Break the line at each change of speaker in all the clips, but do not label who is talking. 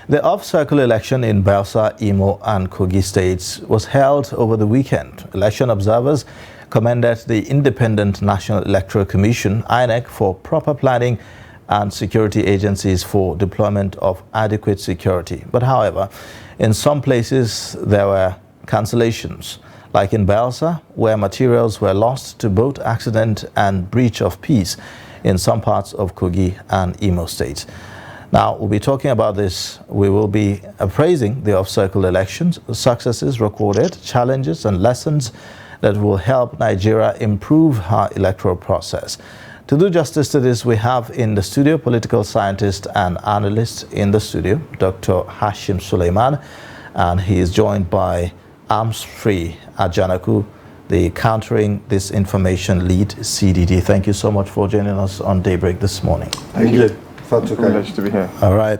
The off-cycle election in Bayelsa, Imo, and Kogi states was held over the weekend. Election observers commended the Independent National Electoral Commission, INEC, for proper planning and security agencies for deployment of adequate security. But however, in some places there were cancellations, like in Bayelsa, where materials were lost to both accident and breach of peace in some parts of Kogi and Imo states. Now, we'll be talking about this. We will be appraising the off-cycle elections, successes recorded, challenges and lessons that will help Nigeria improve her electoral process. To do justice to this, we have in the studio political scientist and analyst in the studio, Dr. Hashim Suleiman, and he is joined by Arms-Free Ajanaku, the Countering Disinformation Lead, CDD. Thank you so much for joining us on Daybreak this morning.
Thank you. It's a privilege to be here.
All right.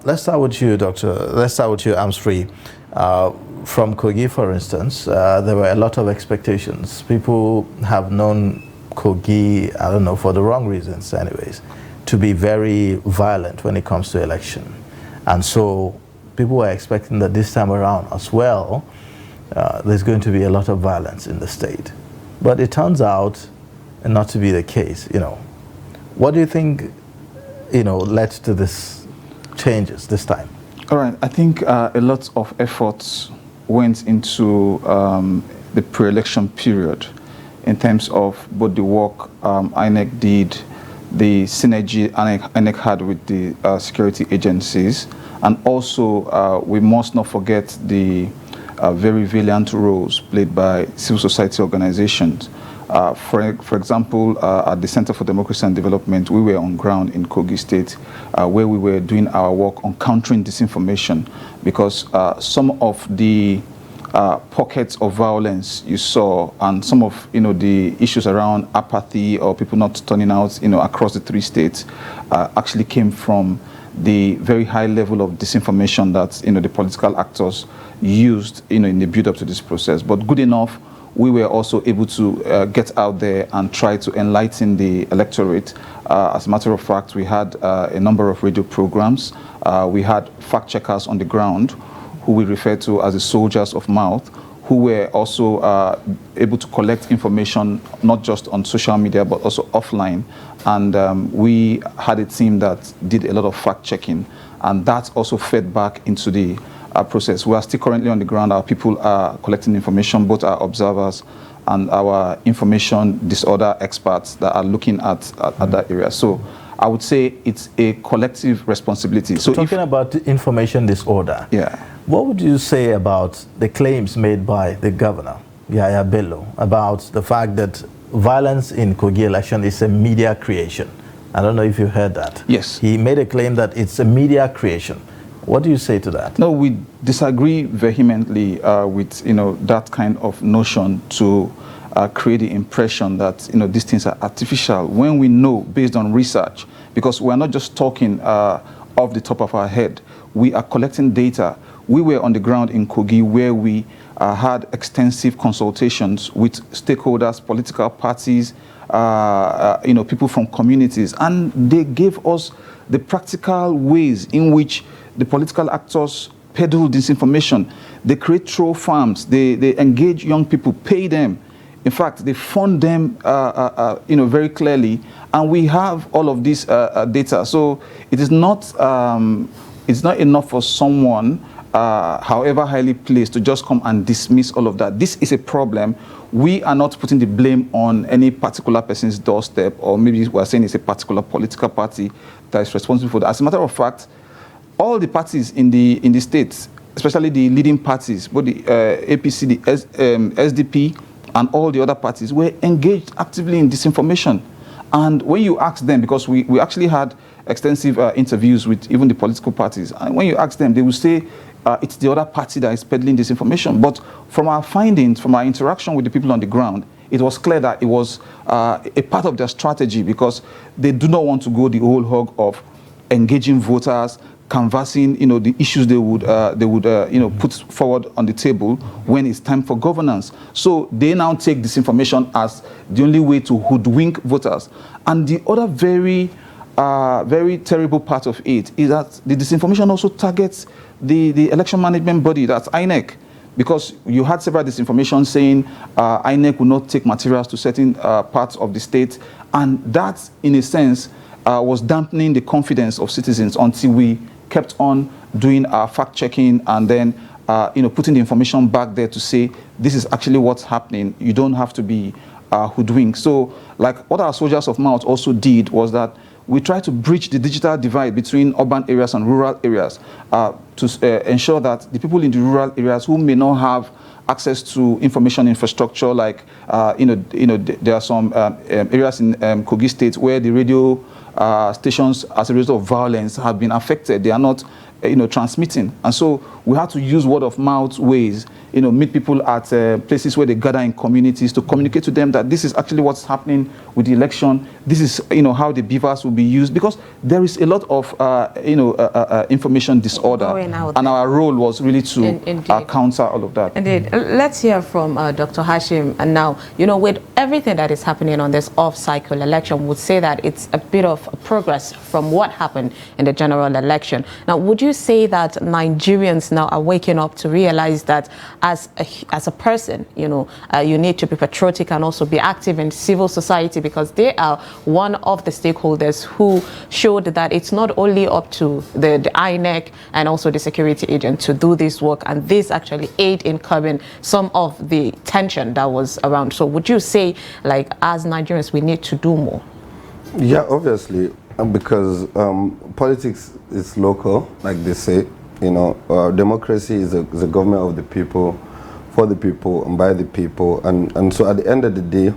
Let's start with you, Doctor. Let's start with you, Arms-Free. From Kogi, for instance, there were a lot of expectations. People have known Kogi, I don't know, for the wrong reasons anyways, to be very violent when it comes to election. And so people were expecting that this time around as well, there's going to be a lot of violence in the state. But it turns out not to be the case, What do you think, led to this changes this time?
All right. I think a lot of efforts went into the pre-election period in terms of both the work INEC did, the synergy INEC had with the security agencies, and also we must not forget the very valiant roles played by civil society organizations. For example, at the Center for Democracy and Development, we were on ground in Kogi State, where we were doing our work on countering disinformation, because some of the pockets of violence you saw, and some of the issues around apathy or people not turning out, across the 3 states, actually came from the very high level of disinformation that the political actors used, in the build-up to this process. But good enough, we were also able to get out there and try to enlighten the electorate. As a matter of fact, we had a number of radio programs. We had fact-checkers on the ground, who we refer to as the soldiers of mouth, who were also able to collect information, not just on social media, but also offline. And we had a team that did a lot of fact-checking, and that also fed back into the process. We are still currently on the ground. Our people are collecting information, both our observers and our information disorder experts that are looking at that area. So I would say it's a collective responsibility. So
talking about information disorder, what would you say about the claims made by the governor, Yaya Bello, about the fact that violence in Kogi election is a media creation? I don't know if you heard that.
Yes.
He made a claim that it's a media creation. What do you say to that?
No, we disagree vehemently with that kind of notion to create the impression that these things are artificial, when we know, based on research, because we're not just talking off the top of our head. We are collecting data. We were on the ground in Kogi, where we had extensive consultations with stakeholders, political parties, people from communities, and they gave us the practical ways in which the political actors peddle disinformation. They create troll farms. They engage young people, pay them. In fact, they fund them, very clearly. And we have all of this data. So it is not, it's not enough for someone, however highly placed, to just come and dismiss all of that. This is a problem. We are not putting the blame on any particular person's doorstep, or maybe we're saying it's a particular political party that is responsible for that. As a matter of fact, all the parties in the states, especially the leading parties, both the APC, the SDP, and all the other parties, were engaged actively in disinformation. And when you ask them, because we actually had extensive interviews with even the political parties, and when you ask them, they will say it's the other party that is peddling disinformation. But from our findings, from our interaction with the people on the ground, it was clear that it was a part of their strategy, because they do not want to go the whole hog of engaging voters, canvassing, the issues they would put forward on the table when it's time for governance. So they now take disinformation as the only way to hoodwink voters. And the other very very terrible part of it is that the disinformation also targets the election management body, that's INEC. Because you had several disinformation saying INEC will not take materials to certain parts of the state, and that, in a sense, was dampening the confidence of citizens until we kept on doing our fact-checking and then putting the information back there to say this is actually what's happening. You don't have to be hoodwinked. So, like what our soldiers of mouth also did was that we try to bridge the digital divide between urban areas and rural areas to ensure that the people in the rural areas who may not have access to information infrastructure, like there are some areas in Kogi State where the radio stations, as a result of violence, have been affected. They are not transmitting, and so we have to use word of mouth ways, meet people at places where they gather in communities to communicate to them that this is actually what's happening with the election. This is how the beavers will be used, because there is a lot of information disorder, and our role was really to counter all of that.
Indeed. Let's hear from Dr. Hashim. And now, with everything that is happening on this off-cycle election, would say that it's a bit of progress from what happened in the general election. Now, would you say that Nigerians now are waking up to realize that as a person, you need to be patriotic and also be active in civil society, because they are one of the stakeholders who showed that it's not only up to the INEC and also the security agent to do this work, and this actually aid in curbing some of the tension that was around. So would you say, like, as Nigerians, we need to do more?
Yeah, obviously, because politics is local, like they say. Democracy is a government of the people, for the people, and by the people. And so at the end of the day,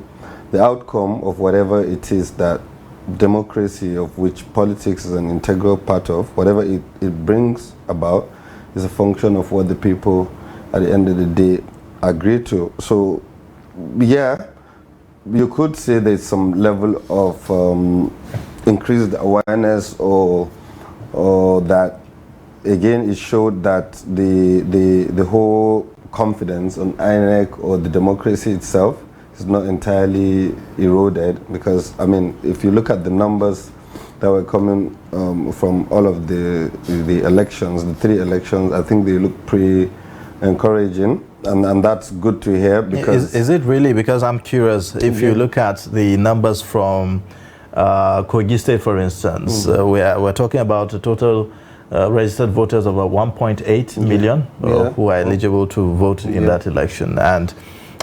the outcome of whatever it is that democracy, of which politics is an integral part of, whatever it brings about, is a function of what the people at the end of the day agree to. So, yeah, you could say there's some level of increased awareness, or that, again, it showed that the whole confidence on INEC or the democracy itself is not entirely eroded, because, I mean, if you look at the numbers that were coming from all of the elections, the 3 elections, I think they look pretty encouraging, and that's good to hear. Because
is it really? Because I'm curious, if you look at the numbers from Kogi State, for instance, we're talking about a total registered voters of 1.8 million who are eligible to vote in that election, and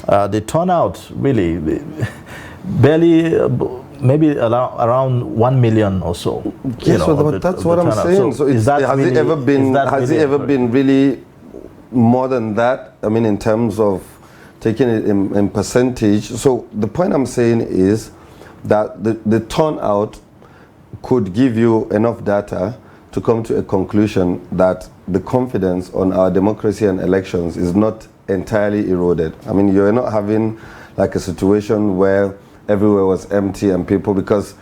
the turnout really barely maybe around 1 million or so.
Yes, that's what I'm saying. So has it ever been really more than that? I mean, in terms of taking it in percentage. So the point I'm saying is that the turnout could give you enough data to come to a conclusion that the confidence on our democracy and elections is not entirely eroded. I mean, you're not having like a situation where everywhere was empty and people, because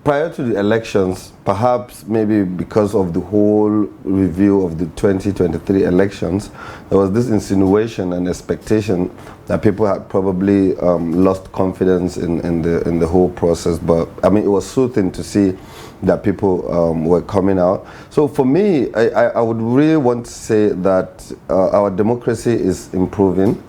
prior to the elections, perhaps maybe because of the whole review of the 2023 elections, there was this insinuation and expectation that people had probably lost confidence in the whole process. But I mean, it was soothing to see that people were coming out. So for me, I would really want to say that our democracy is improving,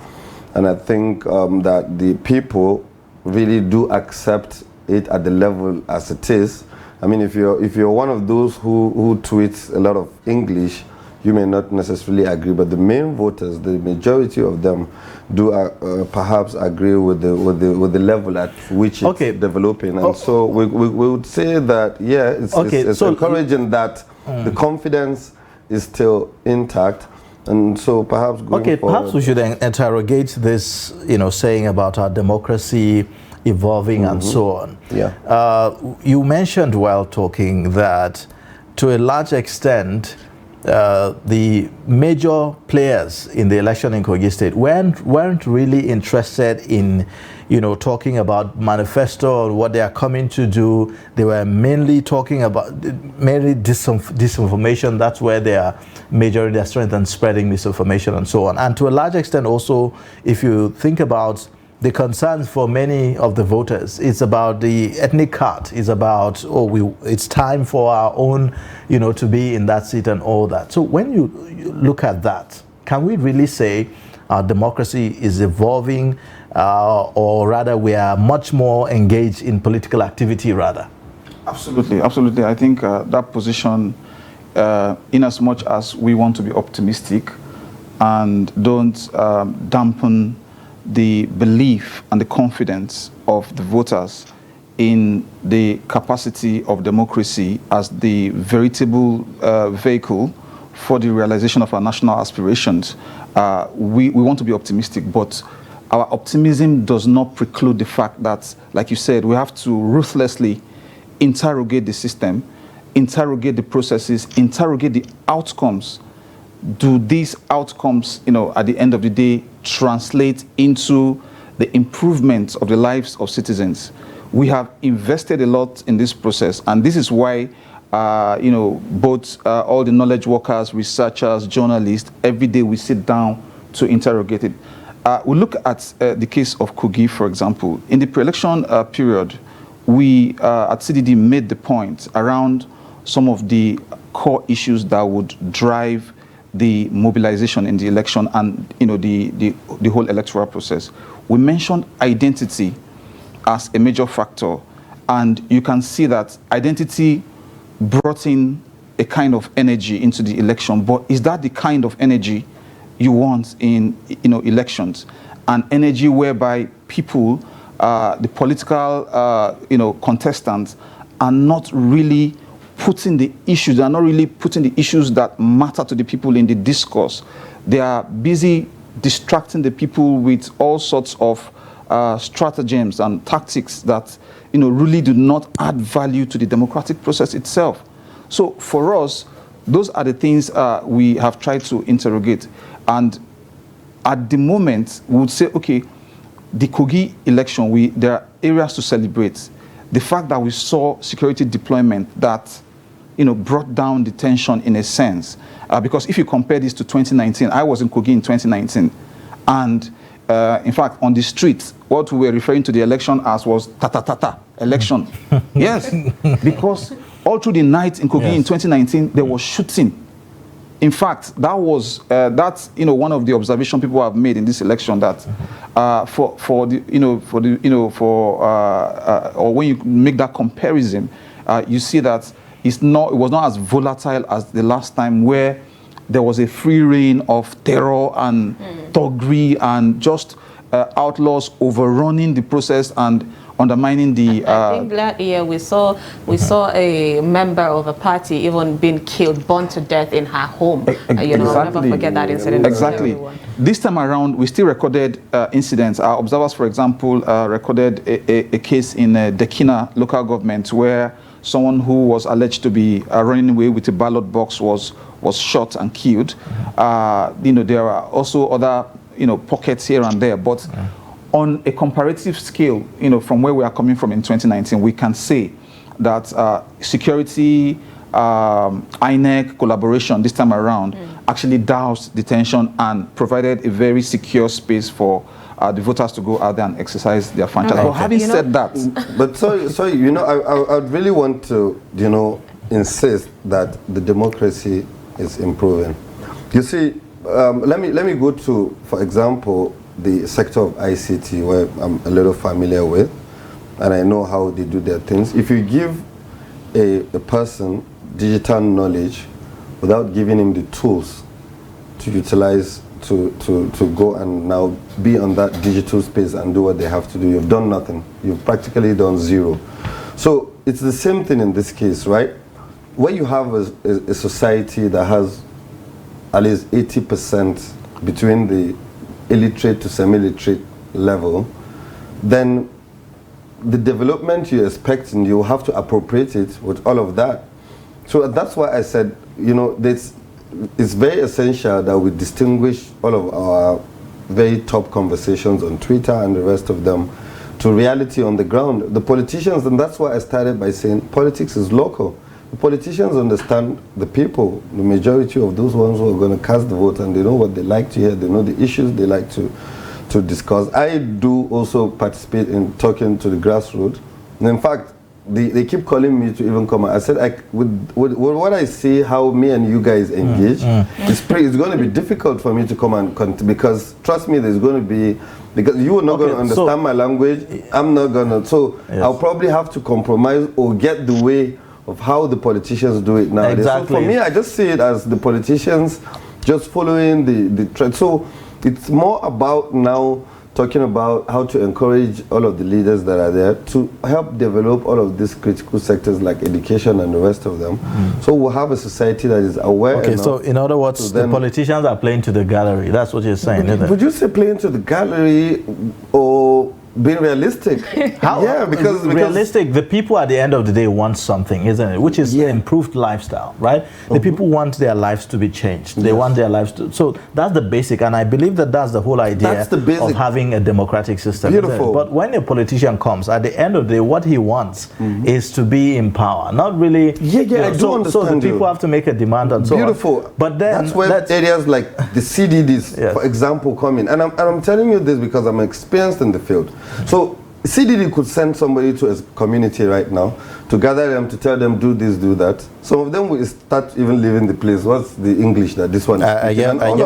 and I think that the people really do accept it at the level as it is. I mean, if you're one of those who tweets a lot of English, you may not necessarily agree, but the main voters, the majority of them, do perhaps agree with the level at which it's developing. And so we would say that, yeah, it's so encouraging that the confidence is still intact. And so perhaps going forward,
perhaps we should interrogate this, saying about our democracy evolving and so on.
Yeah.
You mentioned while talking that to a large extent the major players in the election in Kogi State weren't really interested in talking about manifesto or what they are coming to do. They were mainly talking about disinformation. That's where they are majoring their strength and spreading misinformation and so on. And to a large extent also, if you think about the concerns for many of the voters, it's about the ethnic cut, it's about, it's time for our own, to be in that seat and all that. So when you look at that, can we really say our democracy is evolving, or rather we are much more engaged in political activity rather?
Absolutely, absolutely. I think that position, in as much as we want to be optimistic and don't dampen the belief and the confidence of the voters in the capacity of democracy as the veritable vehicle for the realization of our national aspirations, we want to be optimistic, but our optimism does not preclude the fact that, like you said, we have to ruthlessly interrogate the system, interrogate the processes, interrogate the outcomes. Do these outcomes, at the end of the day, translate into the improvement of the lives of citizens? We have invested a lot in this process, and this is why, both all the knowledge workers, researchers, journalists, every day we sit down to interrogate it. We look at the case of Kogi, for example. In the pre-election period, we at CDD made the point around some of the core issues that would drive the mobilization in the election and the whole electoral process. We mentioned identity as a major factor, and you can see that identity brought in a kind of energy into the election. But is that the kind of energy you want in elections? An energy whereby people, the political contestants, are not really putting the issues, they are not really putting the issues that matter to the people in the discourse. They are busy distracting the people with all sorts of stratagems and tactics that really do not add value to the democratic process itself. So for us, those are the things we have tried to interrogate. And at the moment, we would say, okay, the Kogi election, there are areas to celebrate. The fact that we saw security deployment that brought down the tension in a sense. Because if you compare this to 2019, I was in Kogi in 2019. And in fact, on the streets, what we were referring to the election as was ta-ta-ta-ta election. Yes, because all through the night in Kogi in 2019, there was shooting. In fact, that was that's one of the observations people have made in this election, that or when you make that comparison, you see that it was not as volatile as the last time, where there was a free reign of terror and thuggery and just outlaws overrunning the process and undermining the.
I think last year we saw a member of a party even being killed, burned to death in her home.
Exactly.
I'll never forget that incident.
Exactly. This time around, we still recorded incidents. Our observers, for example, recorded a case in Dekina local government where someone who was alleged to be running away with a ballot box was shot and killed. There are also other pockets here and there, but on a comparative scale, from where we are coming from in 2019, we can say that security, INEC collaboration this time around actually doused the tension and provided a very secure space for the voters to go out there and exercise their franchise. Okay. But having said that,
but sorry, I would really want to, insist that the democracy is improving. You see, let me go to, for example, the sector of ICT, where I'm a little familiar with, and I know how they do their things. If you give a person digital knowledge without giving him the tools to utilize to go and now be on that digital space and do what they have to do, you've done nothing. You've practically done zero. So it's the same thing in this case, right? Where you have a society that has at least 80% between the illiterate to semi-literate level, then the development you're expecting, you have to appropriate it with all of that. So that's why I said, it's very essential that we distinguish all of our very top conversations on Twitter and the rest of them to reality on the ground. The politicians, and that's why I started by saying politics is local. The politicians understand the people, the majority of those ones who are going to cast the vote, and they know what they like to hear, they know the issues they like to to discuss. I do also participate in talking to the grassroots. And in fact, they keep calling me to even come. I said, with what I see, how me and you guys engage, it's going to be difficult for me to come and because trust me, there's going to be, because you are not going to understand my language. I'm not going to. So I'll probably have to compromise or get the way of how the politicians do it nowadays. Exactly. So for me, I just see it as the politicians just following the trend. So it's more about now talking about how to encourage all of the leaders that are there to help develop all of these critical sectors like education and the rest of them. So we'll have a society that is aware.
Okay, so in other words, the politicians are playing to the gallery. That's what you're saying, isn't it?
Would you say playing to the gallery or being realistic?
How? Yeah, because realistic. The people at the end of the day want something, isn't it? Which is improved lifestyle, right? The people want their lives to be changed. They want their lives to. So that's the basic, and I believe that that's the whole idea of having a democratic system.
Beautiful.
But when a politician comes, at the end of the day, what he wants is to be in power, not really.
I do understand.
So the people have to make a demand and so on.
Beautiful.
But then
that's where areas like the CDDs, for example, come in. And I'm telling you this because I'm experienced in the field. So CDD could send somebody to a community right now to gather them, to tell them do this, do that. Some of them will start even leaving the place. What's the English that this one is speaking? I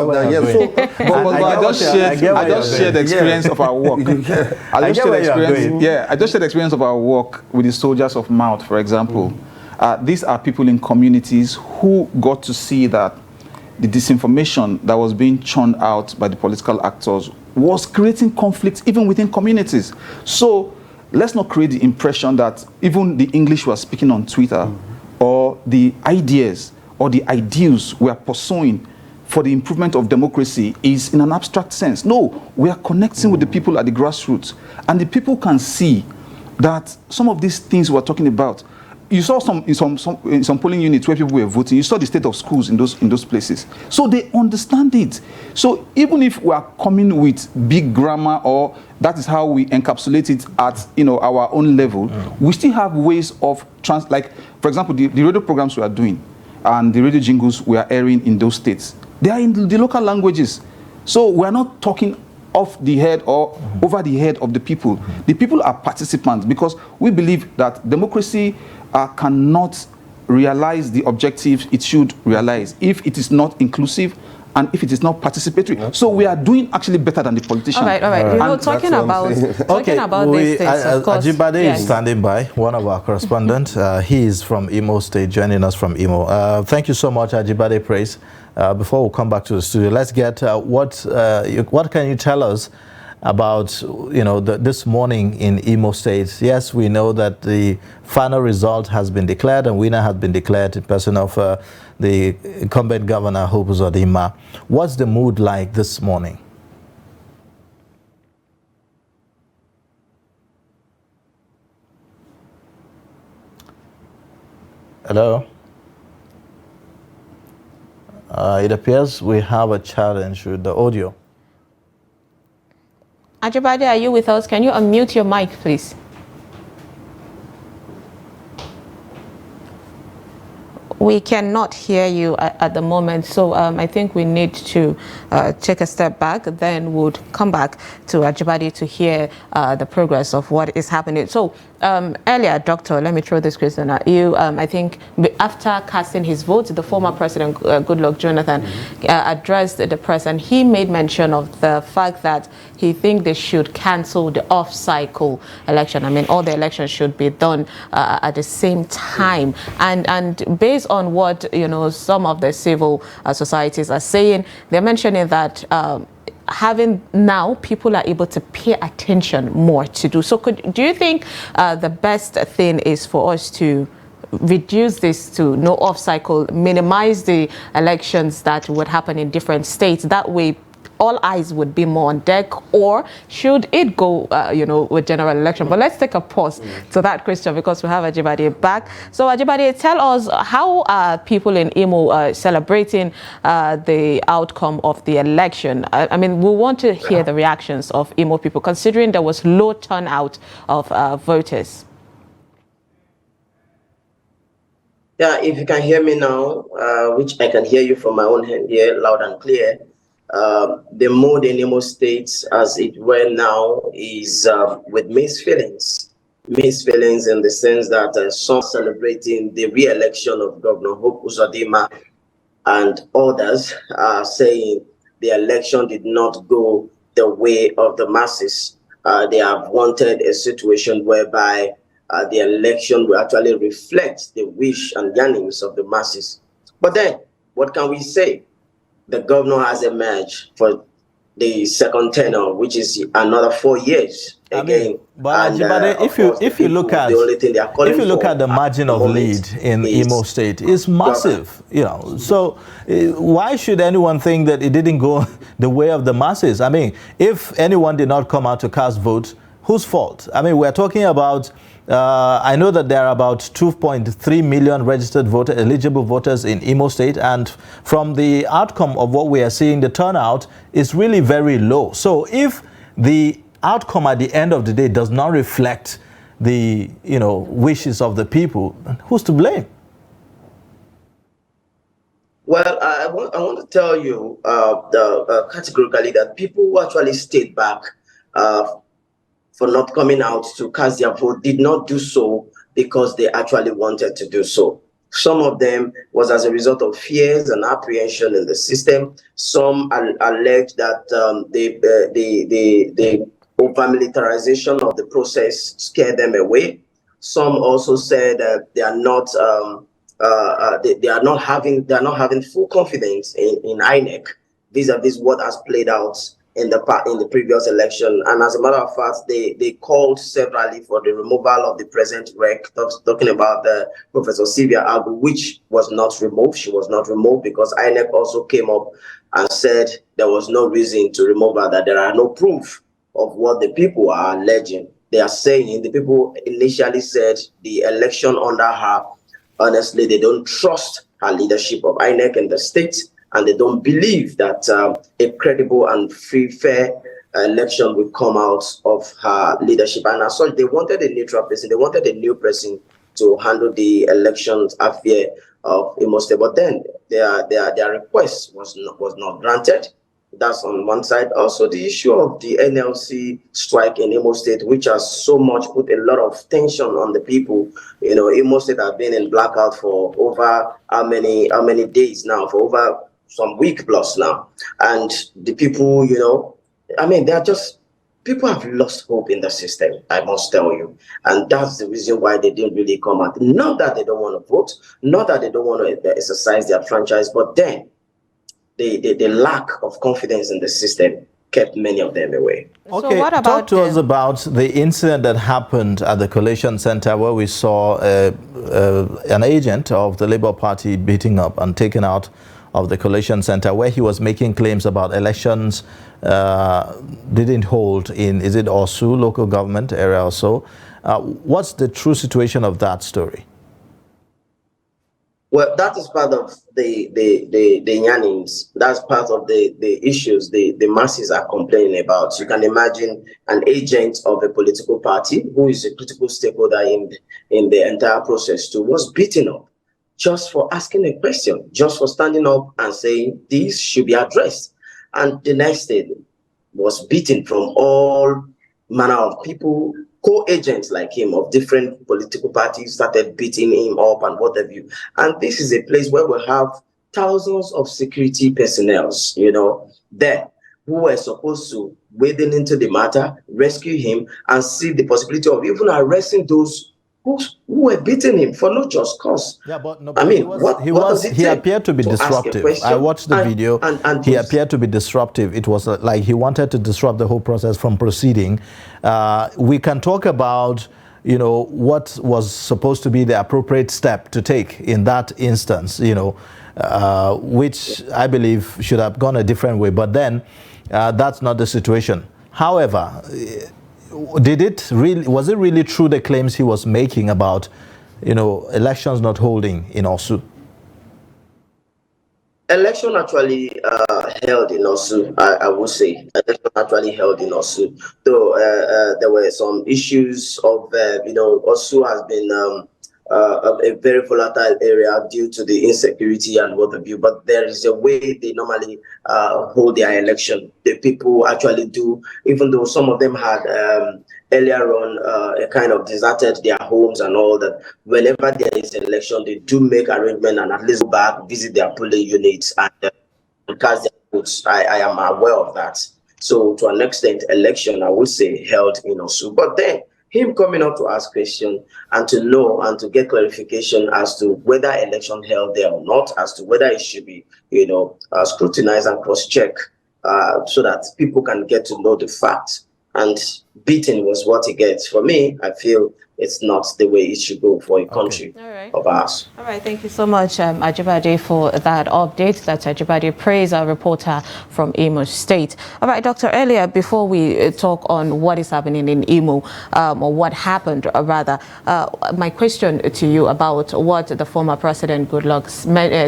just shared the experience of our work. I just shared the experience of our work with the soldiers of Mouth, for example. These are people in communities who got to see that the disinformation that was being churned out by the political actors was creating conflicts even within communities. So let's not create the impression that even the English we are speaking on Twitter or the ideas or the ideals we are pursuing for the improvement of democracy is in an abstract sense. No, we are connecting with the people at the grassroots, and the people can see that some of these things we're talking about, you saw in some polling units where people were voting, you saw the state of schools in those places. So they understand it. So even if we are coming with big grammar, or that is how we encapsulate it at our own level, we still have ways of like, for example, the radio programs we are doing and the radio jingles we are airing in those states, they are in the local languages. So we are not talking off the head or over the head of the people. The people are participants, because we believe that democracy cannot realize the objectives it should realize if it is not inclusive and if it is not participatory. So we are doing actually better than the politicians.
All right. Talking about these things, of course.
Ajibade is standing by, one of our correspondents. He is from Imo State, joining us from Imo. Thank you so much, Ajibade Praise. Before we come back to the studio, let's get what can you tell us about this morning in Imo State? Yes, we know that the final result has been declared, and winner has been declared in person of the incumbent governor Hope Uzodimma. What's the mood like this morning? Hello. It appears we have a challenge with the audio.
Ajibade, are you with us? Can you unmute your mic, please? We cannot hear you at the moment, so I think we need to take a step back. Then we'll come back to Ajibade to hear the progress of what is happening. So earlier, Doctor, let me throw this question at you. I think after casting his vote, the former president, Goodluck Jonathan, addressed the press, and he made mention of the fact that he thinks they should cancel the off-cycle election. I mean, all the elections should be done at the same time. And based on what some of the civil societies are saying, they're mentioning that having now people are able to pay attention more to do. So do you think the best thing is for us to reduce this to no off-cycle, minimize the elections that would happen in different states? That way all eyes would be more on deck, or should it go, with general election? But let's take a pause to that question, because we have Ajibade back. So Ajibade, tell us, how are people in Imo celebrating the outcome of the election? I mean, we want to hear the reactions of Imo people, considering there was low turnout of voters.
Yeah, if you can hear me now, which I can hear you from my own hand here, loud and clear. the mood in Imo State, as it were now, is with mixed feelings. Mixed feelings in the sense that some celebrating the re-election of Governor Hope Uzodinma, and others are saying the election did not go the way of the masses. They have wanted a situation whereby the election will actually reflect the wish and yearnings of the masses. But then, what can we say? The governor has emerged for the second tenure, which is another 4 years again.
But if you look at the margin of lead in Imo State, it's massive, you know. So why should anyone think that it didn't go the way of the masses? I mean, if anyone did not come out to cast votes, whose fault? I mean, we're talking about. I know that there are about 2.3 million registered eligible voters in Imo State, and from the outcome of what we are seeing, the turnout is really very low. So if the outcome at the end of the day does not reflect the wishes of the people, who's to blame?
Well, I want to tell you categorically that people who actually stayed back for not coming out to cast their vote did not do so because they actually wanted to do so. Some of them was as a result of fears and apprehension in the system. Some allege that the over-militarization of the process scared them away. Some also said that they are not having full confidence in INEC vis-a-vis what has played out in the previous election. And as a matter of fact, they called severally for the removal of the present rec, talking about Professor Sylvia Agu, which was not removed. She was not removed because INEC also came up and said there was no reason to remove her, that there are no proof of what the people are alleging. They are saying the people initially said the election under her, honestly, they don't trust her leadership of INEC in the state, and they don't believe that a credible and free, fair election will come out of her leadership. And as such, they wanted a neutral person. They wanted a new person to handle the elections affair of Imo State. But then their request was not granted. That's on one side. Also, the issue of the NLC strike in Imo State, which has so much put a lot of tension on the people. You know, Imo State have been in blackout for over how many days now, for over some week plus now. And the people, you know, I mean, they're just, people have lost hope in the system, I must tell you. And that's the reason why they didn't really come out. Not that they don't want to vote, not that they don't want to exercise their franchise, but then the lack of confidence in the system kept many of them away.
Okay, so what about talk to us about the incident that happened at the Collation Center, where we saw an agent of the Labour Party beating up and taken out of the Collation Center, where he was making claims about elections didn't hold in, is it Osu local government area or so? What's the true situation of that story?
Well, that is part of the yearnings. That's part of the issues the masses are complaining about. You can imagine an agent of a political party who is a critical stakeholder in the entire process too was beaten up just for asking a question, just for standing up and saying these should be addressed. And the next day was beaten from all manner of people. Co-agents like him of different political parties started beating him up and what have you. And this is a place where we have thousands of security personnel, you know, there who were supposed to wade into the matter, rescue him, and see the possibility of even arresting those who were beating him for no just cause.
Yeah, but no, I mean, he appeared to be disruptive. I watched the video, and he appeared to be disruptive. It was like he wanted to disrupt the whole process from proceeding. We can talk about, you know, what was supposed to be the appropriate step to take in that instance, you know, which I believe should have gone a different way. But then that's not the situation. However, was it really true, the claims he was making about, you know, elections not holding in Osu?
Election actually held in Osu, I would say. Election actually held in Osu. Though there were some issues of, you know, Osu has been a very volatile area due to the insecurity and what have you. But there is a way they normally hold their election. The people actually do, even though some of them had earlier on a kind of deserted their homes and all that. Whenever there is an election, they do make arrangement and at least go back, visit their polling units and cast their votes. I am aware of that. So to an extent, election, I would say, held in Osu. But then him coming up to ask questions and to know and to get clarification as to whether election held there or not, as to whether it should be, scrutinized and cross-checked so that people can get to know the facts. And beating was what he gets. For me, I feel it's not the way it should go for a country of ours.
All right, thank you so much, Ajibade, for that update. That's Ajibade Praise, our reporter from Imo State. All right, Doctor, earlier, before we talk on what is happening in Imo, or what happened, rather, my question to you about what the former President Goodluck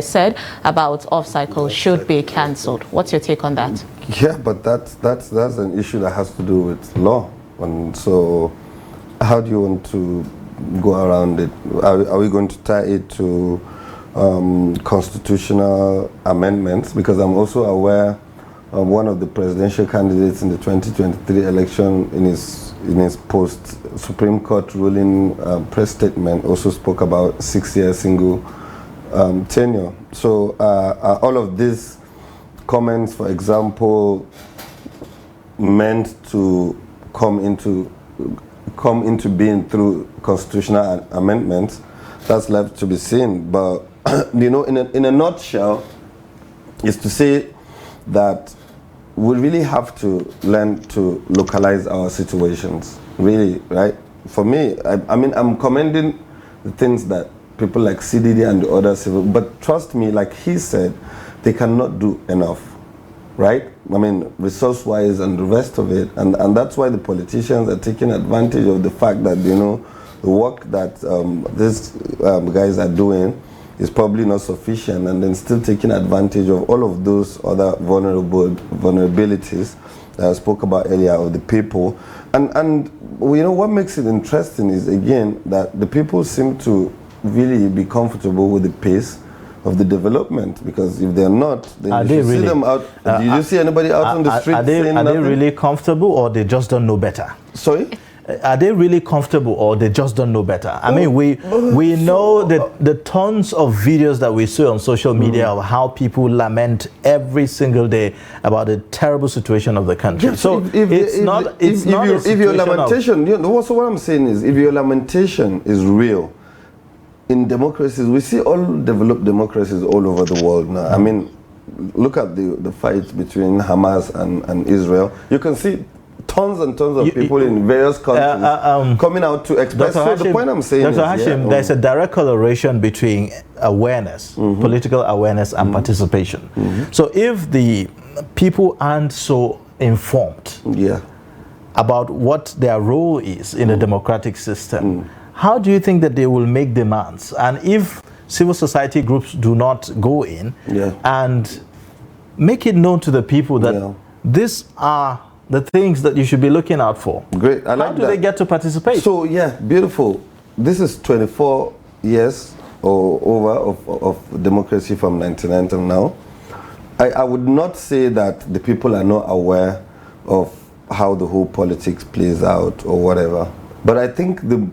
said about off-cycle should be cancelled. What's your take on that?
Yeah, but that's an issue that has to do with law. And so how do you want to go around it? Are we going to tie it to constitutional amendments? Because I'm also aware of one of the presidential candidates in the 2023 election in his post-Supreme Court ruling press statement also spoke about 6-year single tenure. So all of these comments, for example, meant to come into being through constitutional amendments. That's left to be seen. But in a nutshell, is to say that we really have to learn to localize our situations. Really, right? For me, I mean, I'm commending the things that people like CDD and the other civil, but trust me, like he said, they cannot do enough. Right? I mean, resource-wise and the rest of it. And that's why the politicians are taking advantage of the fact that, the work that these guys are doing is probably not sufficient, and then still taking advantage of all of those other vulnerabilities that I spoke about earlier of the people. And what makes it interesting is, again, that the people seem to really be comfortable with the pace of the development, because if they're not, then you see them out. Do you see anybody out on the street saying nothing?
Are they really comfortable, or they just don't know better?
Sorry?
Are they really comfortable, or they just don't know better? I mean, we know that the tons of videos that we see on social media of how people lament every single day about the terrible situation of the country.
Yes,
so
if your lamentation, so what I'm saying is, if your lamentation is real, in democracies, we see all developed democracies all over the world now. I mean, look at the fight between Hamas and Israel. You can see tons and tons of people in various countries coming out to express. So the point I'm saying
Dr. Hashim, there's a direct correlation between awareness, political awareness, and participation. So if the people aren't so informed about what their role is in a democratic system, how do you think that they will make demands? And if civil society groups do not go in and make it known to the people that these are the things that you should be looking out for?
Great. I like
how do they get to participate?
So, yeah, beautiful. This is 24 years or over of democracy from 1999 till now. I would not say that the people are not aware of how the whole politics plays out or whatever. But I think the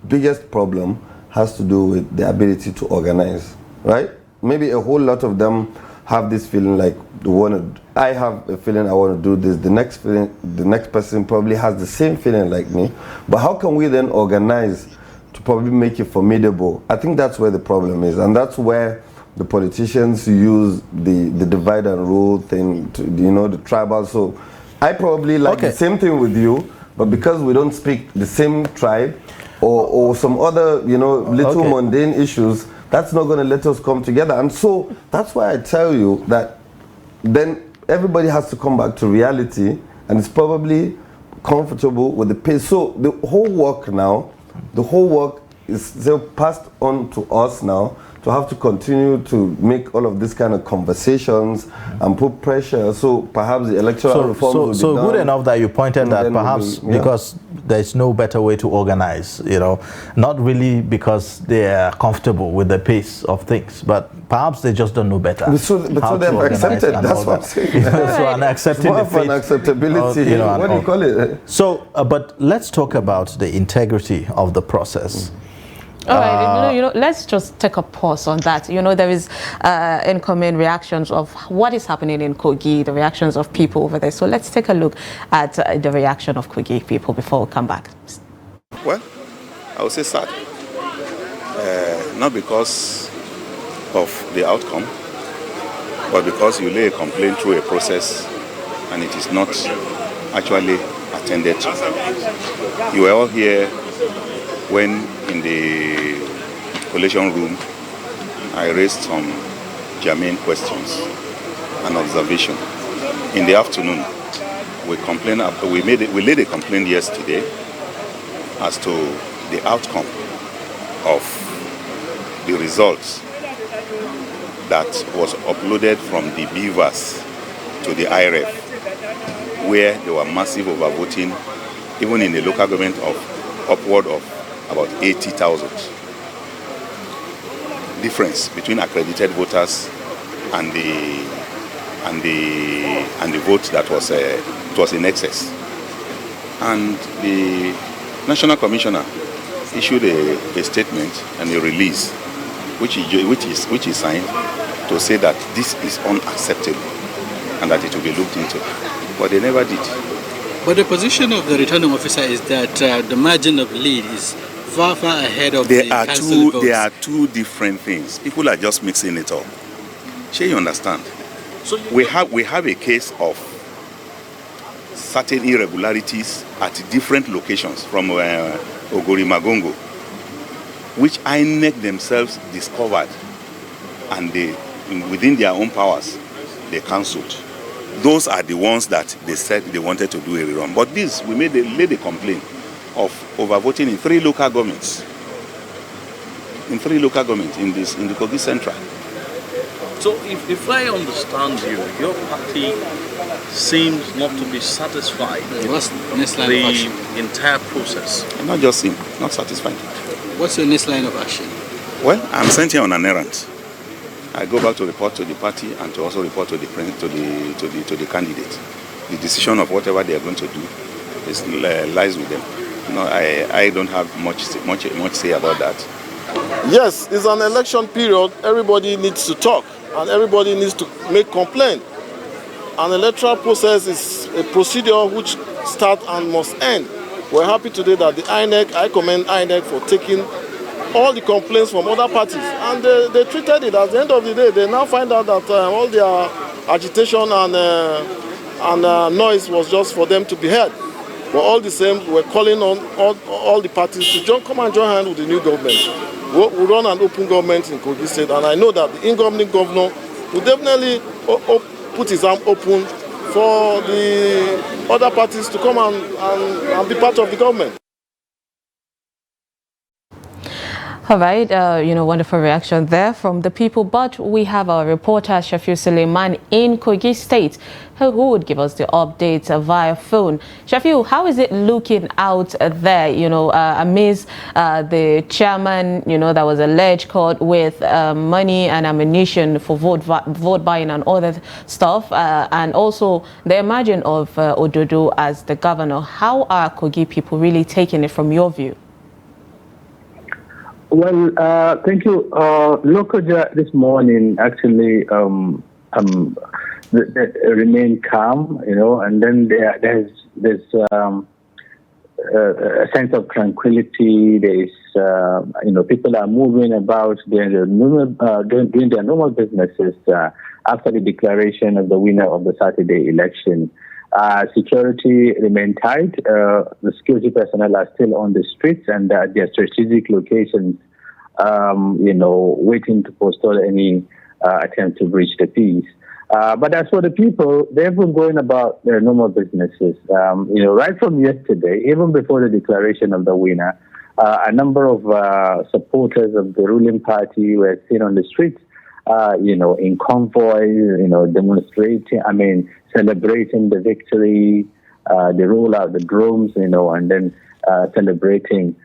biggest problem has to do with the ability to organize, right? Maybe a whole lot of them have this feeling like I have a feeling I want to do this. The next person probably has the same feeling like me. But how can we then organize to probably make it formidable? I think that's where the problem is, and that's where the politicians use the divide and rule thing, the tribal. So I probably like the same thing with you, but because we don't speak the same tribe, or some other, little mundane issues, that's not going to let us come together. And so that's why I tell you that then everybody has to come back to reality, and it's probably comfortable with the pace. So the whole work is still passed on to us now, to have to continue to make all of this kind of conversations and put pressure. So perhaps the electoral reforms will be done.
So good enough that you pointed that perhaps because there's no better way to organize, not really because they're comfortable with the pace of things, but perhaps they just don't know better.
So they've accepted, that's what I'm saying.
So an accepting the fate,
an acceptability, what do you call it?
So, but let's talk about the integrity of the process.
All right, let's just take a pause on that. There is incoming reactions of what is happening in Kogi, the reactions of people over there. So let's take a look at the reaction of Kogi people before we come back.
Well, I would say sad. Not because of the outcome, but because you lay a complaint through a process and it is not actually attended to. You were all here when in the collation room I raised some germane questions and observation. In the afternoon, we laid a complaint yesterday as to the outcome of the results that was uploaded from the beavers to the IRF, where there were massive overvoting, even in the local government of upward of about 80,000. Difference between accredited voters and the vote that was in excess. And the National Commissioner issued a statement and a release, which is signed to say that this is unacceptable and that it will be looked into. But they never did.
But the position of the returning officer is that the margin of lead is far ahead of the council votes.
There are two different things. People are just mixing it up. Sure, you understand? So we have a case of certain irregularities at different locations from Ogori Magongo, which INEC themselves discovered, and within their own powers, they cancelled. Those are the ones that they said they wanted to do a rerun. But this, we laid a complaint of overvoting in 3 local governments. In the Kogi Central.
So if I understand you, your party seems not to be satisfied with the entire process.
Not just him, not satisfied.
What's your next line of action?
Well, I'm sent here on an errand. I go back to report to the party and to also report to the candidate. The decision of whatever they are going to do lies with them. I don't have much say about that.
Yes, it's an election period. Everybody needs to talk and everybody needs to make complaint. An electoral process is a procedure which starts and must end. We're happy today that I commend INEC for taking all the complaints from other parties, and they treated it. At the end of the day, they now find out that all their agitation and noise was just for them to be heard. But all the same, we're calling on all the parties to come and join hands with the new government. We run an open government in Kogi State, and I know that the incoming governor will definitely put his arm open for the other parties to come and be part of the government.
All right, wonderful reaction there from the people. But we have our reporter, Shafiu Suleiman, in Kogi State, who would give us the updates via phone. Shafiu, how is it looking out there, amidst the chairman, that was alleged caught with money and ammunition for vote buying and other stuff, and also the emergence of Ododo as the governor? How are Kogi people really taking it from your view?
Well, thank you. Lokoja this morning actually remained calm, and then there's a sense of tranquility. There is, people are moving about doing their normal businesses after the declaration of the winner of the Saturday election. Security remain tight. The security personnel are still on the streets and at their strategic locations, waiting to forestall any attempt to breach the peace. But as for the people, they've been going about their normal businesses. Right from yesterday, even before the declaration of the winner, a number of supporters of the ruling party were seen on the streets, in convoys, demonstrating, celebrating the victory, they roll out the drones, and then celebrating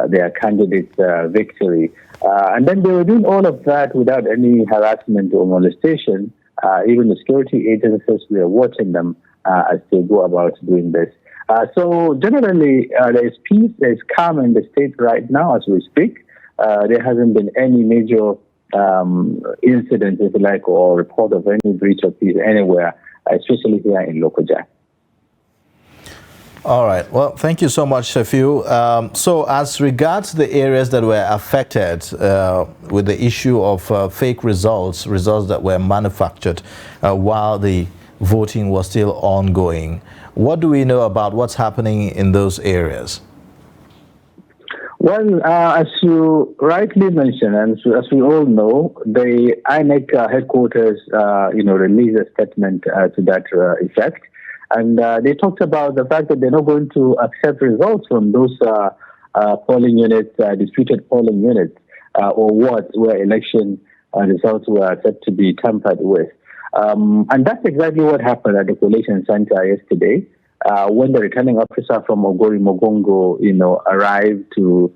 their candidate's victory. And then they were doing all of that without any harassment or molestation. Even the security agencies were watching them as they go about doing this. So generally, there is peace, there is calm in the state right now as we speak. There hasn't been any major incident, if you like, or report of any breach of peace anywhere, especially here in Lokoja.
All right. Well, thank you so much, Shafiu. So as regards the areas that were affected with the issue of fake results that were manufactured while the voting was still ongoing, what do we know about what's happening in those areas?
Well, as you rightly mentioned, and as we all know, the INEC headquarters, released a statement to that effect. And they talked about the fact that they're not going to accept results from those polling units, disputed polling units, or wards where election results were said to be tampered with. And that's exactly what happened at the collation center yesterday, when the returning officer from Ogori Mogongo, arrived to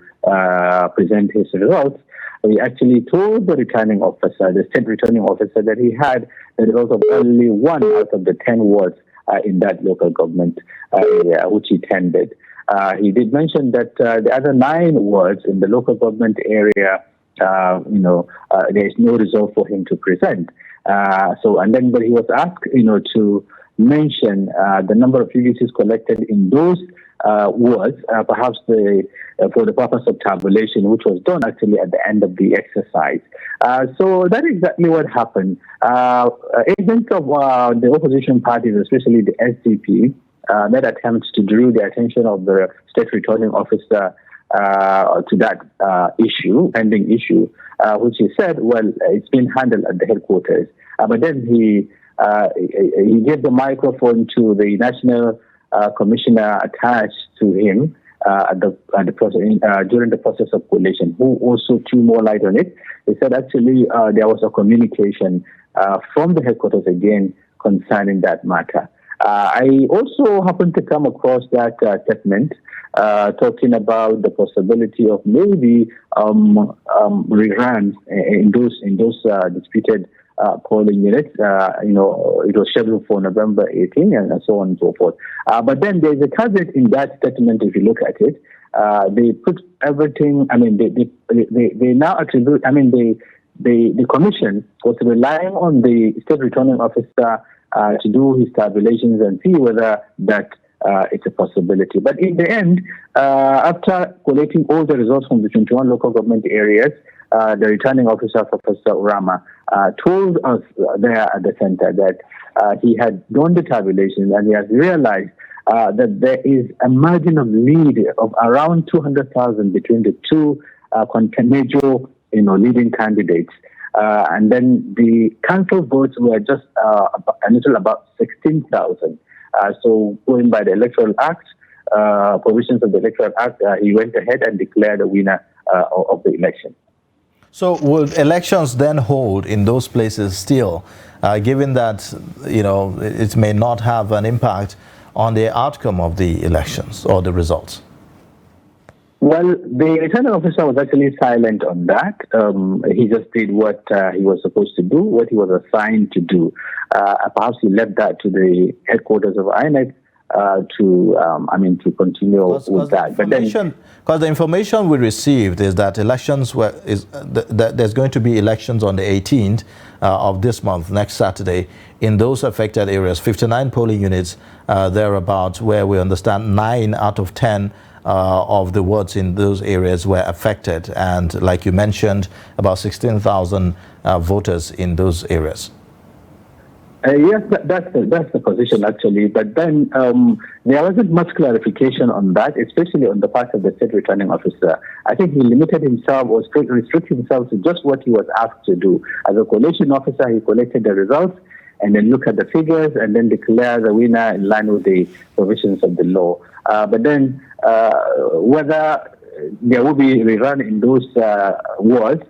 present his results. He actually told the returning officer, the state returning officer, that he had the results of only 1 out of the 10 wards in that local government area, which he tended. He did mention that the other 9 wards in the local government area, there is no result for him to present. But he was asked, to mention the number of UGCs collected in those wards, perhaps for the purpose of tabulation, which was done actually at the end of the exercise. So that is exactly what happened. Agents of the opposition parties, especially the SDP, made attempts to draw the attention of the state returning officer to that pending issue, which he said, well, it's been handled at the headquarters. But then he gave the microphone to the national commissioner attached to him during the process of collation, who also threw more light on it. He said actually there was a communication from the headquarters again concerning that matter. I also happened to come across that statement talking about the possibility of maybe reruns in those disputed polling units. It was scheduled for November 18 and so on and so forth. But then there's a caveat in that statement. If you look at it, they put everything. I mean, they now attribute. I mean, the commission was relying on the state returning officer to do his tabulations and see whether that it's a possibility. But in the end, after collating all the results from the 21 local government areas, the returning officer, Professor Urama, told us there at the center that he had done the tabulations and he has realized that there is a margin of lead of around 200,000 between the two major, leading candidates. And then the council votes were just a little about 16,000. So going by the Electoral Act, provisions of the Electoral Act, he went ahead and declared the winner of the election.
So would elections then hold in those places still, given that, it may not have an impact on the outcome of the elections or the results?
Well, the returning officer was actually silent on that. He just did what he was supposed to do, what he was assigned to do. Perhaps he left that to the headquarters of INEC to continue with that. But then,
because the information we received is that there's going to be elections on the 18th of this month, next Saturday, in those affected areas, 59 polling units thereabouts, where we understand 9 out of 10 of the wards in those areas were affected, and like you mentioned, about 16,000 voters in those areas.
Yes, that's the position actually. But then there wasn't much clarification on that, especially on the part of the state returning officer. I think he limited himself or restricted himself to just what he was asked to do. As a collation officer, he collected the results and then look at the figures and then declare the winner in line with the provisions of the law. But then whether there will be rerun in those wards,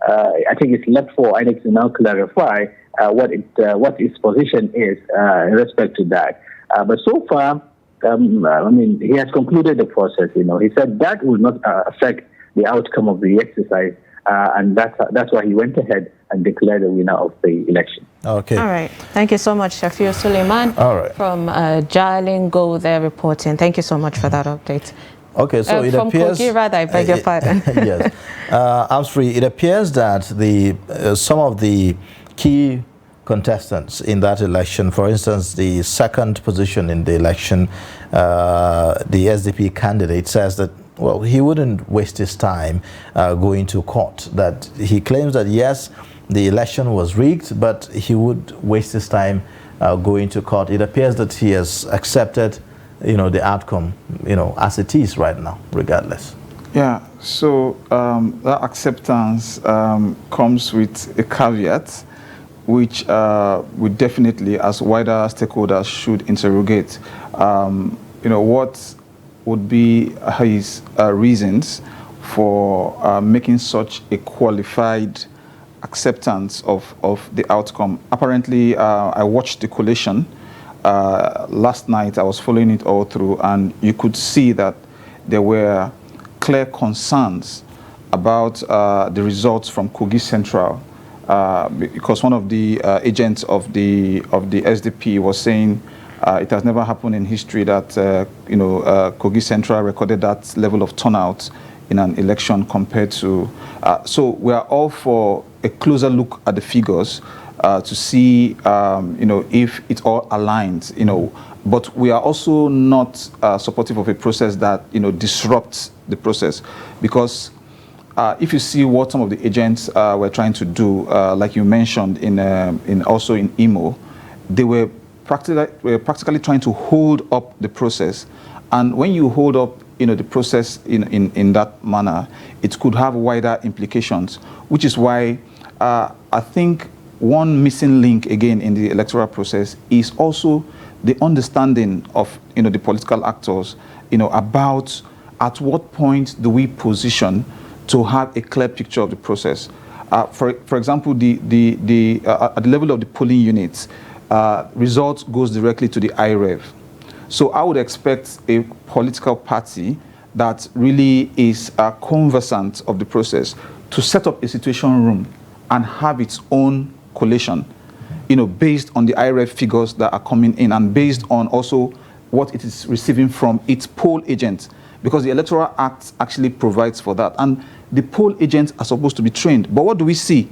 I think it's left for INEC to now clarify what its position is in respect to that. But so far, he has concluded the process. He said that will not affect the outcome of the exercise, and that's why he went ahead and declared the winner of the election.
Okay. All right. Thank you so much, Shafir Suleiman from Jalingo there reporting. Thank you so much for that update.
Okay, so it
from
appears...
Kogi, rather, I beg your pardon.
Yes. Amsfree, it appears that some of the key contestants in that election, for instance, the second position in the election, the SDP candidate says that, well, he wouldn't waste his time going to court. That he claims that, yes, the election was rigged, but he would waste his time going to court. It appears that he has accepted the outcome, as it is right now, regardless.
Yeah, so that acceptance comes with a caveat, which we definitely, as wider stakeholders, should interrogate. What would be his reasons for making such a qualified acceptance of the outcome. Apparently, I watched the collation last night. I was following it all through, and you could see that there were clear concerns about the results from Kogi Central, because one of the agents of the SDP was saying it has never happened in history that Kogi Central recorded that level of turnout in an election compared to. So we are all for a closer look at the figures to see if it all aligns. But we are also not supportive of a process that disrupts the process, because if you see what some of the agents were trying to do, like you mentioned also in Imo, they were practically trying to hold up the process. And when you hold up the process in that manner, it could have wider implications, which is why I think one missing link again in the electoral process is also the understanding of the political actors about at what point do we position to have a clear picture of the process. For example, at the level of the polling units, results goes directly to the IREV. So I would expect a political party that really is conversant of the process to set up a situation room and have its own collation, based on the IREV figures that are coming in and based on also what it is receiving from its poll agents, because the Electoral Act actually provides for that. And the poll agents are supposed to be trained. But what do we see?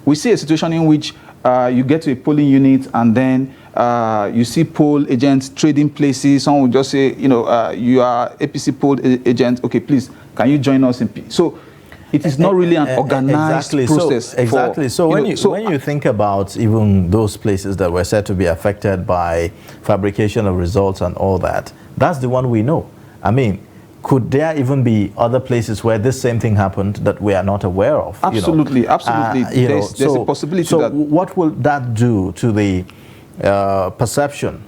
We see a situation in which you get to a polling unit and then you see poll agents trading places. Someone will just say, you are APC poll agent. Okay, please, can you join us in? So it is not really an organized process.
So when you think about even those places that were said to be affected by fabrication of results and all that, that's the one we know. I mean, could there even be other places where this same thing happened that we are not aware of?
Absolutely, absolutely. There's a possibility.
So what will that do to the perception,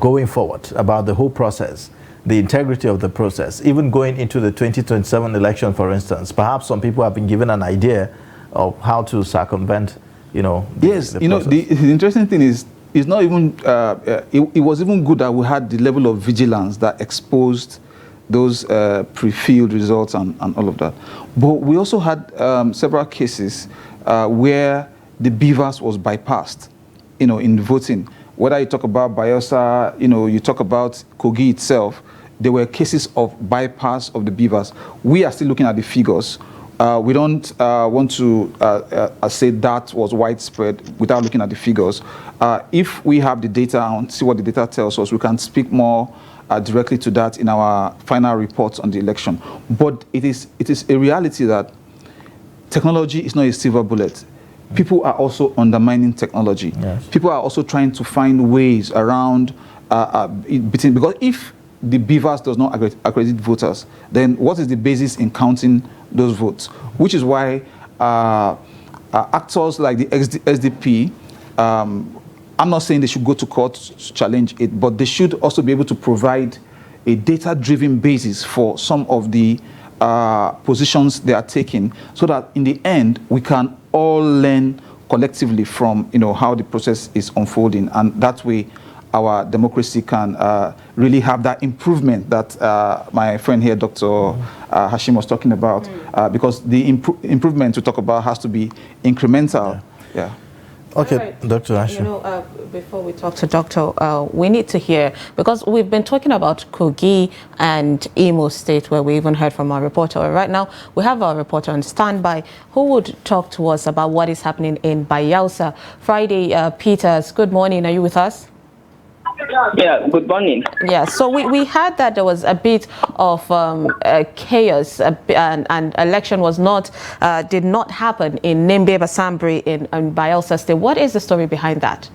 going forward about the whole process, the integrity of the process, even going into the 2027 election, for instance? Perhaps some people have been given an idea of how to circumvent,
the interesting thing is, it's not even. It was even good that we had the level of vigilance that exposed those pre-filled results and all of that. But we also had several cases where the beavers was bypassed, in voting. Whether you talk about Bayelsa, you talk about Kogi itself, there were cases of bypass of the beavers. We are still looking at the figures. We don't want to say that was widespread without looking at the figures. If we have the data and see what the data tells us, we can speak more directly to that in our final reports on the election. But it is a reality that technology is not a silver bullet. People are also undermining technology. Yes. People are also trying to find ways around because if the beavers does not accredit voters, then what is the basis in counting those votes? Which is why actors like the SDP, I'm not saying they should go to court to challenge it, but they should also be able to provide a data-driven basis for some of the positions they are taking, so that in the end we can all learn collectively from how the process is unfolding, and that way our democracy can really have that improvement that my friend here, Dr. Hashim, was talking about, because the improvement to talk about has to be incremental. Yeah.
Okay,
right.
Dr. Hashim.
You know, before we talk to Doctor, we need to hear, because we've been talking about Kogi and Imo State, where we even heard from our reporter. Right now, we have our reporter on standby who would talk to us about what is happening in Bayelsa. Friday, Peters, good morning. Are you with us?
Yeah, good morning.
Yeah, so we heard that there was a bit of chaos and election was did not happen in Nembe Basambri in Bayelsa State. What is the story behind that?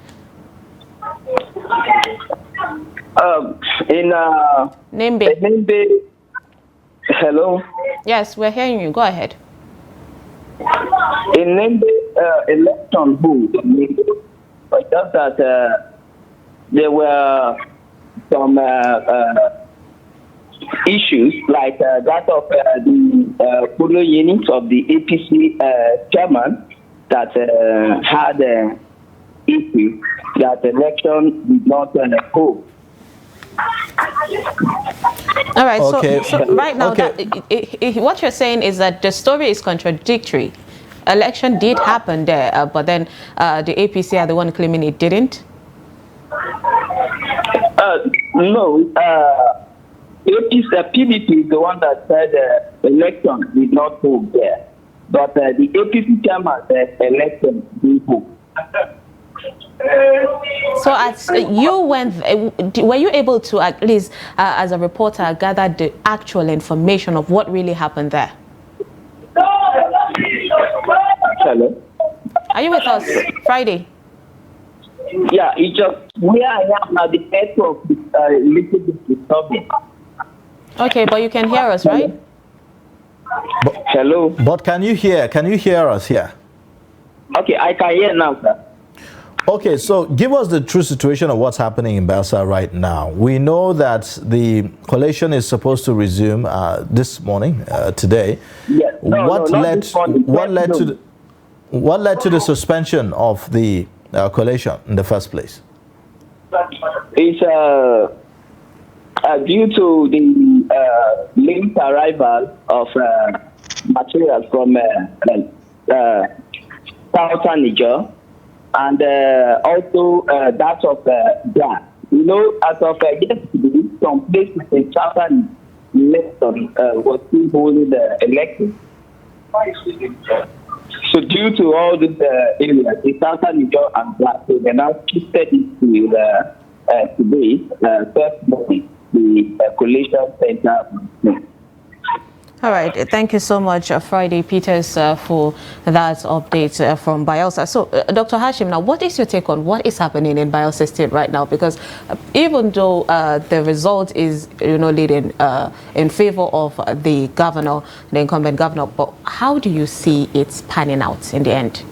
In Nembe. Hello?
Yes, we're hearing you. Go ahead.
In Nembe election booth, just that there were some issues like that of the polo unit of the APC chairman that had issue that election did not hold.
All right,
okay.
so right now,
okay.
What you're saying is that the story is contradictory. Election did happen there, but then the APC are the one claiming it didn't?
No, PDP is the one that said the election did not hold there. But the APC chairman said election did hold.
So as you went, were you able to at least, as a reporter, gather the actual information of what really happened there?
Hello?
Are you with us, Friday?
Yeah, it's just where I am now, the network is a little bit disturbing.
Okay, but you can hear us, right?
Hello?
But can you hear us here?
Okay, I can hear now, sir.
Okay, so give us the true situation of what's happening in Bayelsa right now. We know that the collation is supposed to resume this morning, today.
Yes.
What led to the suspension of the collation in the first place?
It's due to the late arrival of materials from southern Niger, and also that of gas. You know, as of yesterday, some places in southern Niger was still holding the election. So due to all these areas, the southern Niger and gas, so they now shifted into today, first morning, the collation center.
All right. Thank you so much, Friday Peters, for that update from Bayelsa. So, Dr. Hashim, now, what is your take on what is happening in Bayelsa State right now? Because even though the result is, leading in favor of the governor, the incumbent governor, but how do you see it panning out in the end?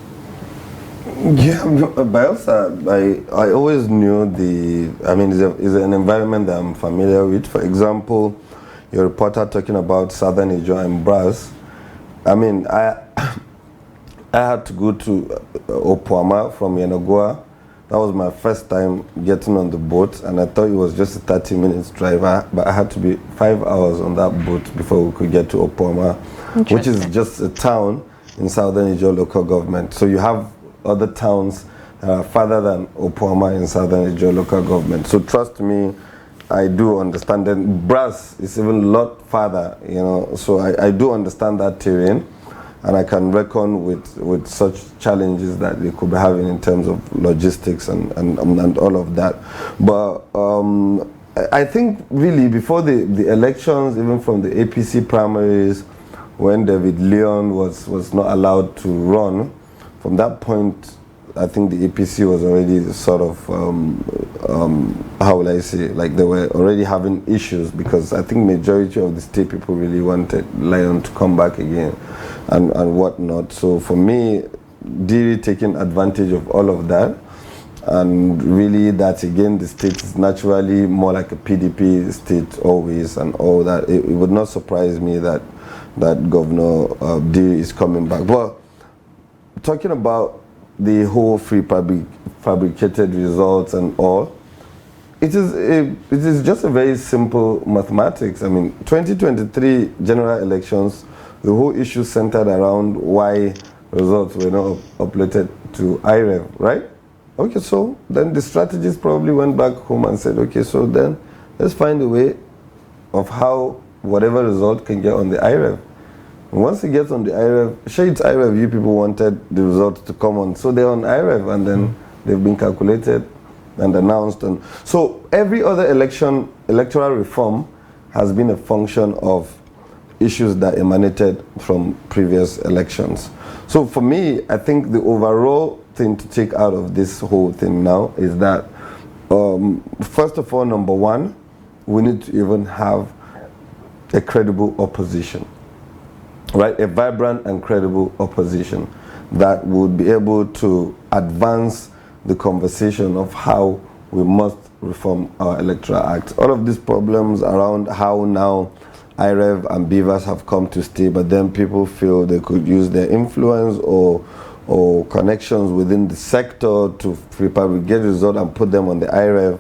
Yeah, Bayelsa, I always knew is an environment that I'm familiar with. For example, your reporter talking about southern Niger and Brass. I mean, I had to go to Opoama from Yenagoa. That was my first time getting on the boat, and I thought it was just a 30 minutes drive, but I had to be 5 hours on that boat before we could get to Opoama, which is just a town in southern Niger local government. So you have other towns farther than Opoama in southern Niger local government. So trust me, I do understand that. Brass is even a lot farther, so I do understand that terrain, and I can reckon with such challenges that they could be having in terms of logistics and all of that. But I think really before the elections, even from the APC primaries, when David Leon was not allowed to run, from that point, I think the APC was already sort of, how will I say, like they were already having issues, because I think majority of the state people really wanted Lion to come back again and whatnot. So for me, Diri taking advantage of all of that, and really that again, the state is naturally more like a PDP state always and all that. It would not surprise me that Governor Diri is coming back. But talking about the whole fabricated results and all, it is just a very simple mathematics. I mean, 2023 general elections, the whole issue centered around why results were not uploaded to IREV, right? Okay, so then the strategists probably went back home and said, okay, so then let's find a way of how whatever result can get on the IREV. And once it gets on the IREV, it's IREV, you people wanted the results to come on. So they're on IREV, and then they've been calculated and announced. And so every other electoral reform has been a function of issues that emanated from previous elections. So for me, I think the overall thing to take out of this whole thing now is that, first of all, number one, we need to even have a credible opposition, right? A vibrant and credible opposition that would be able to advance the conversation of how we must reform our Electoral Act. All of these problems around how now IREV and BVAS have come to stay, but then people feel they could use their influence or connections within the sector to prefabricate results and put them on the IREV,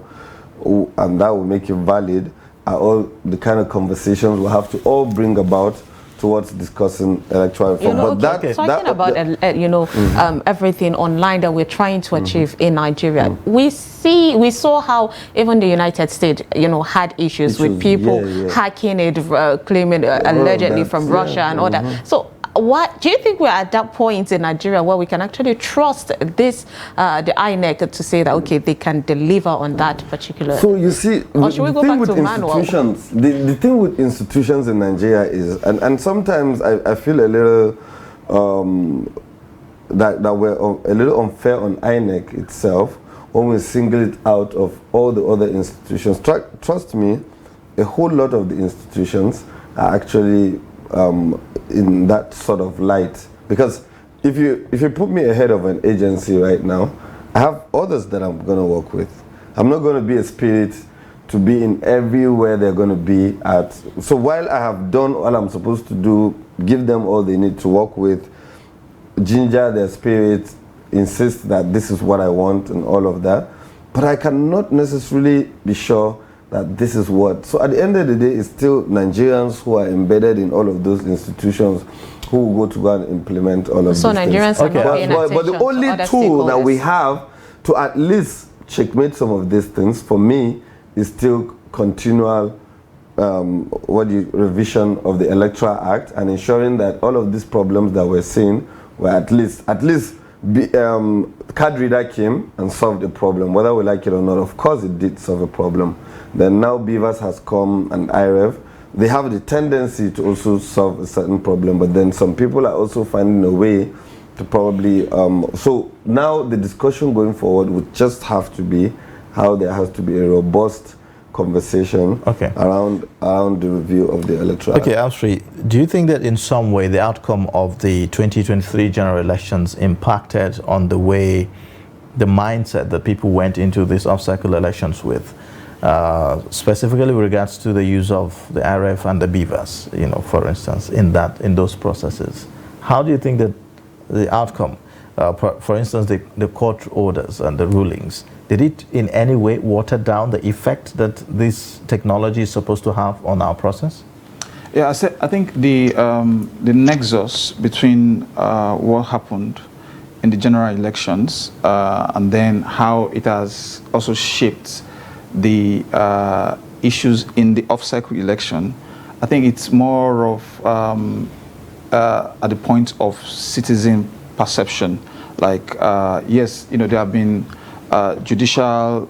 and that will make it valid, are all the kind of conversations we'll have to all bring about towards discussing electoral reform.
Talking about everything online that we're trying to achieve in Nigeria, we saw how even the United States, had issues with people hacking it, claiming allegedly from Russia and all that. So what do you think we're at that point in Nigeria where we can actually trust this, the INEC, to say that okay, they can deliver on that particular?
So you see,
or should we go back to manual?
The thing with institutions in Nigeria is, and sometimes I feel a little that we're a little unfair on INEC itself when we single it out of all the other institutions. Trust me, a whole lot of the institutions are actually in that sort of light, because if you put me ahead of an agency right now, I have others that I'm going to work with. I'm not going to be a spirit to be in everywhere they're going to be at. So while I have done all I'm supposed to do, give them all they need to work with, ginger their spirit, insist that this is what I want and all of that, but I cannot necessarily be sure that this is what. So at the end of the day, it's still Nigerians who are embedded in all of those institutions who will go and implement all of these things.
So Nigerians are not paying attention.
But the only tool that we have to at least checkmate some of these things, for me, is still continual revision of the Electoral Act and ensuring that all of these problems that we're seeing were at least card reader came and solved a problem, whether we like it or not. Of course it did solve a problem. Then now BVAS has come and IREV, they have the tendency to also solve a certain problem, but then some people are also finding a way to probably, so now the discussion going forward would just have to be how there has to be a robust conversation around the review of the electoral.
Okay, Amsri, do you think that in some way the outcome of the 2023 general elections impacted on the way, the mindset that people went into these off-cycle elections with, specifically with regards to the use of the IREV and the BVAS, for instance, in those processes? How do you think that the outcome, for instance, the court orders and the rulings, did it in any way water down the effect that this technology is supposed to have on our process?
Yeah, I think the nexus between what happened in the general elections and then how it has also shaped the issues in the off-cycle election, I think it's more of at the point of citizen perception. Like, yes, there have been judicial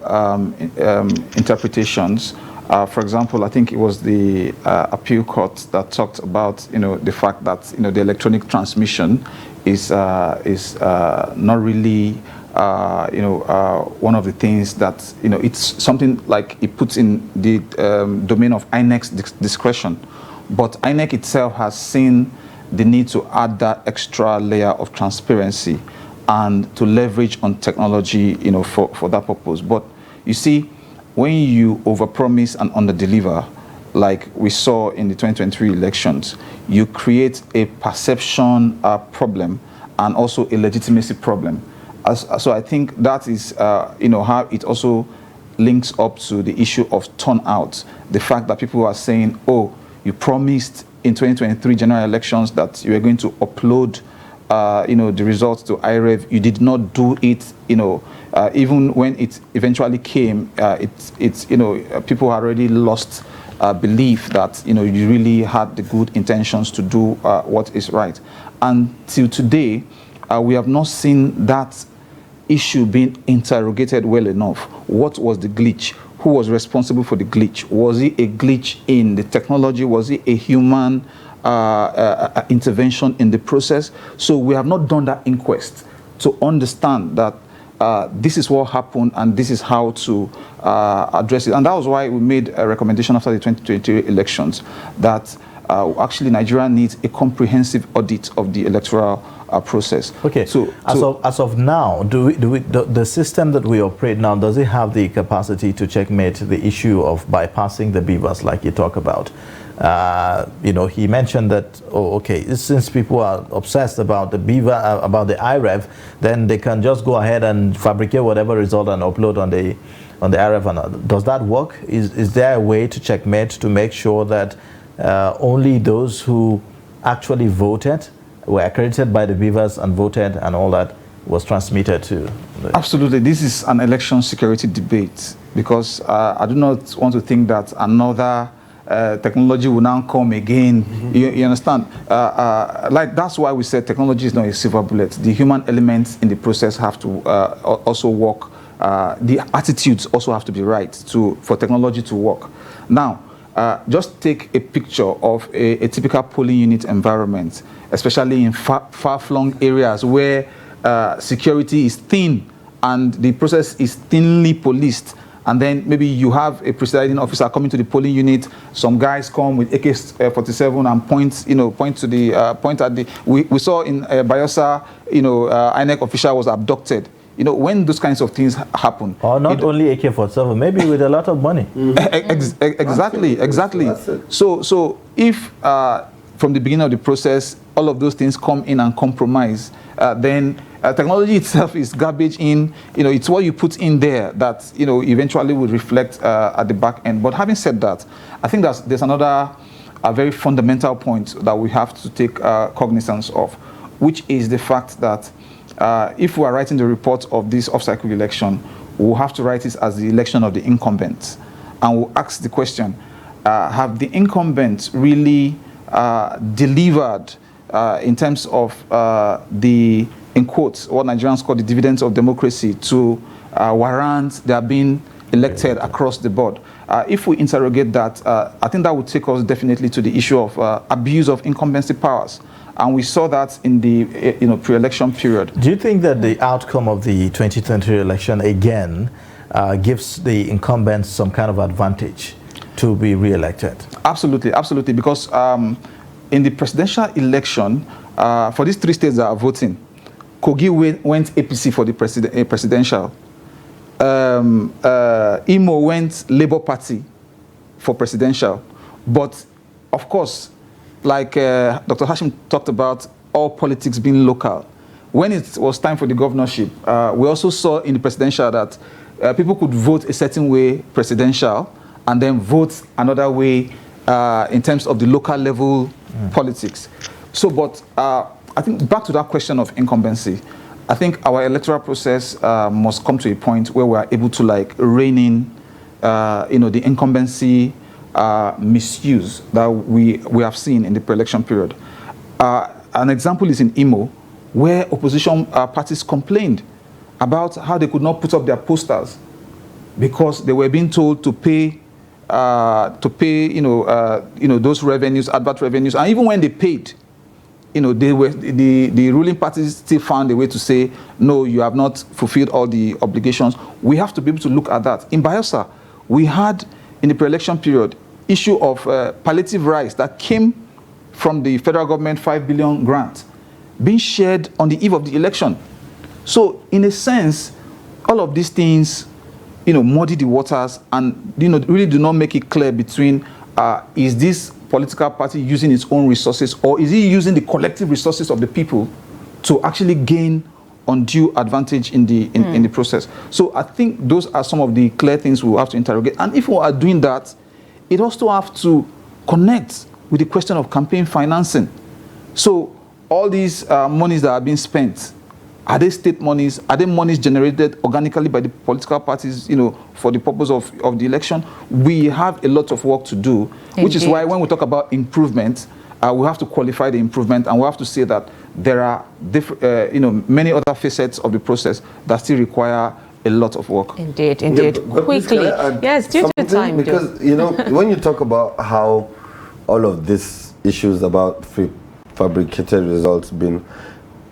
interpretations. For example, I think it was the appeal court that talked about, the fact that, the electronic transmission is not really, one of the things that, it's something like it puts in the domain of INEC's discretion. But INEC itself has seen the need to add that extra layer of transparency and to leverage on technology, for that purpose. But you see, when you overpromise and underdeliver, like we saw in the 2023 elections, you create a perception problem and also a legitimacy problem. So I think that is, how it also links up to the issue of turnout. The fact that people are saying, oh, you promised in 2023 general elections that you were going to upload the results to IREV. You did not do it, even when it eventually came, people already lost belief that, you really had the good intentions to do what is right. Until today, we have not seen that issue being interrogated well enough. What was the glitch? Who was responsible for the glitch? Was it a glitch in the technology? Was it a human intervention in the process? So we have not done that inquest to understand that this is what happened and this is how to address it. And that was why we made a recommendation after the 2023 elections that actually Nigeria needs a comprehensive audit of the electoral process.
Okay. So as of now, the system that we operate now, does it have the capacity to checkmate the issue of bypassing the beavers like you talk about? He mentioned that, since people are obsessed about the beaver, about the IREV, then they can just go ahead and fabricate whatever result and upload on the IREV. Does that work? Is there a way to checkmate to make sure that only those who actually voted, were accredited by the beavers and voted and all that was transmitted to?
Absolutely. This is an election security debate because I do not want to think that another technology will now come again. Mm-hmm. You understand? That's why we said technology is not a silver bullet. The human elements in the process have to also work. The attitudes also have to be right for technology to work. Now, just take a picture of a typical polling unit environment, especially in far-flung areas where security is thin and the process is thinly policed. And then maybe you have a presiding officer coming to the polling unit. Some guys come with AK-47 and point at the. We saw in Bayelsa, INEC official was abducted. When those kinds of things happen.
Or not only AK-47, maybe with a lot of money.
Exactly. So if from the beginning of the process, all of those things come in and compromise, then technology itself is garbage in. It's what you put in there that, eventually will reflect at the back end. But having said that, I think there's another very fundamental point that we have to take cognizance of, which is the fact that if we are writing the report of this off-cycle election, we'll have to write it as the election of the incumbents. And we'll ask the question, have the incumbents really delivered in terms of in quotes, what Nigerians call the dividends of democracy to warrant their being elected across the board? If we interrogate that, I think that would take us definitely to the issue of abuse of incumbency powers. And we saw that in the pre-election period.
Do you think that the outcome of the 2023 election again gives the incumbents some kind of advantage to be re-elected?
Absolutely, because in the presidential election, for these three states that are voting, Kogi went APC for the presidential. Imo went Labour Party for presidential. But, of course, like Dr. Hashim talked about, all politics being local. When it was time for the governorship, we also saw in the presidential that people could vote a certain way presidential and then vote another way in terms of the local level politics. So, but I think back to that question of incumbency, I think our electoral process must come to a point where we are able to rein in, the incumbency misuse that we have seen in the pre-election period. An example is in Imo, where opposition parties complained about how they could not put up their posters because they were being told to pay those revenues, advert revenues, and even when they paid, the ruling parties still found a way to say, no, you have not fulfilled all the obligations. We have to be able to look at that. In Bayelsa, we had, in the pre-election period, issue of palliative rice that came from the federal government 5 billion grant being shared on the eve of the election. So, in a sense, all of these things, muddy the waters and, really do not make it clear between is this political party using its own resources or is it using the collective resources of the people to actually gain undue advantage in the process. So I think those are some of the clear things we will have to interrogate. And if we are doing that, it also have to connect with the question of campaign financing. So all these monies that are being spent, are they state monies? Are they monies generated organically by the political parties, for the purpose of the election? We have a lot of work to do, which is why when we talk about improvement, we have to qualify the improvement, and we have to say that there are many other facets of the process that still require a lot of work.
Indeed.
Yeah,
Quickly. Yes, due to time.
Because, when you talk about how all of these issues about fabricated results been,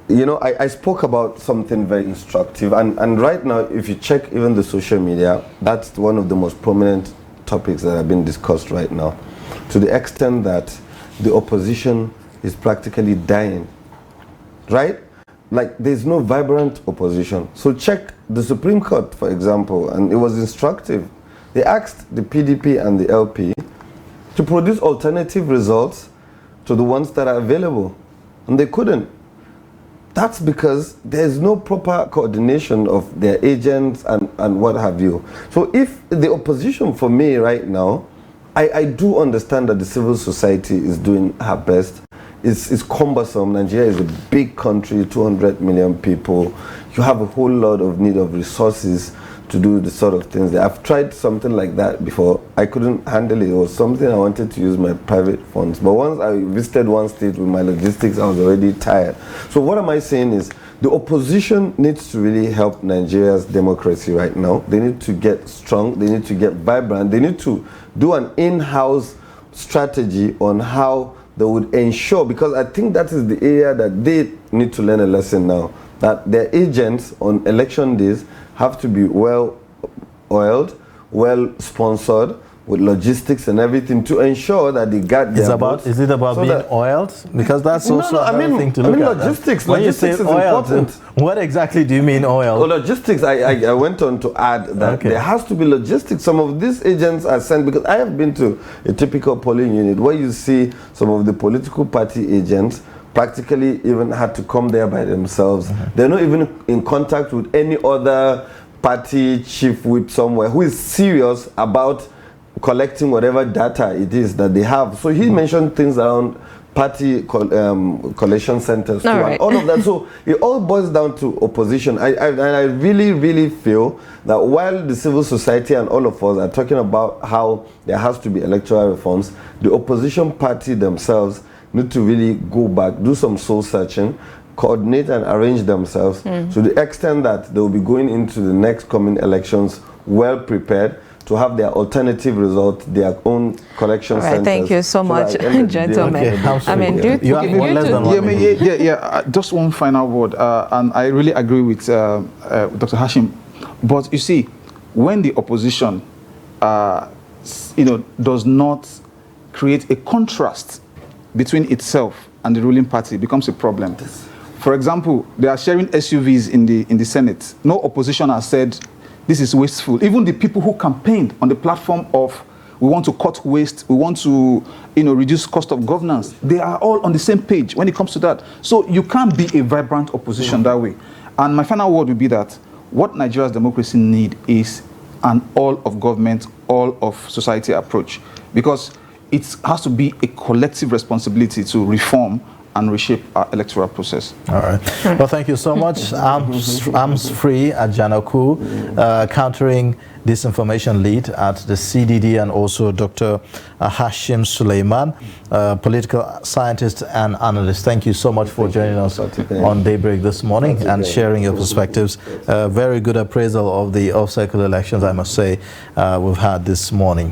I spoke about something very instructive, and right now, if you check even the social media, that's one of the most prominent topics that have been discussed right now, to the extent that the opposition is practically dying, right? Like, there's no vibrant opposition. So check the Supreme Court, for example, and it was instructive. They asked the PDP and the LP to produce alternative results to the ones that are available, and they couldn't. That's because there's no proper coordination of their agents and what have you. So if the opposition, for me right now, I do understand that the civil society is doing her best. It's cumbersome. Nigeria is a big country, 200 million people. You have a whole lot of need of resources to do the sort of things. I've tried something like that before. I couldn't handle it. It was something I wanted to use my private funds. But once I visited one state with my logistics, I was already tired. So what am I saying is, the opposition needs to really help Nigeria's democracy right now. They need to get strong. They need to get vibrant. They need to do an in-house strategy on how they would ensure, because I think that is the area that they need to learn a lesson now, that their agents on election days have to be well-oiled, well-sponsored, with logistics and everything to ensure that they got their votes.
Is it about being oiled? Because that's also another thing to look at.
Logistics.
When
Logistics
you say
is
oiled,
important.
what exactly do you mean oiled?
Well, logistics, I went on to add that there has to be logistics. Some of these agents are sent, because I have been to a typical polling unit where you see some of the political party agents practically even had to come there by themselves. They're not even in contact with any other party chief whip somewhere who is serious about collecting whatever data it is that they have. So he mentioned things around party collection centers too, and all of that. So it all boils down to opposition. I really, really feel that while the civil society and all of us are talking about how there has to be electoral reforms, the opposition party themselves need to really go back, do some soul searching, coordinate and arrange themselves to the extent that they will be going into the next coming elections well prepared to have their alternative result, their own collection centers.
Thank you so much, gentlemen.
I mean, just one final word, and I really agree with Dr. Hashim. But you see, when the opposition, does not create a contrast between itself and the ruling party, it becomes a problem. For example, they are sharing SUVs in the Senate. No opposition has said this is wasteful. Even the people who campaigned on the platform of we want to cut waste, we want to reduce cost of governance, they are all on the same page when it comes to that. So you can't be a vibrant opposition that way. And my final word would be that what Nigeria's democracy need is an all of government, all of society approach, because it has to be a collective responsibility to reform and reshape our electoral process.
All right. Well, thank you so much. Arms Free at Janoku, countering disinformation lead at the CDD, and also Dr. Hashim Suleiman, political scientist and analyst. Thank you so much for joining us on Daybreak this morning and sharing your perspectives. Very good appraisal of the off-cycle elections, I must say, we've had this morning.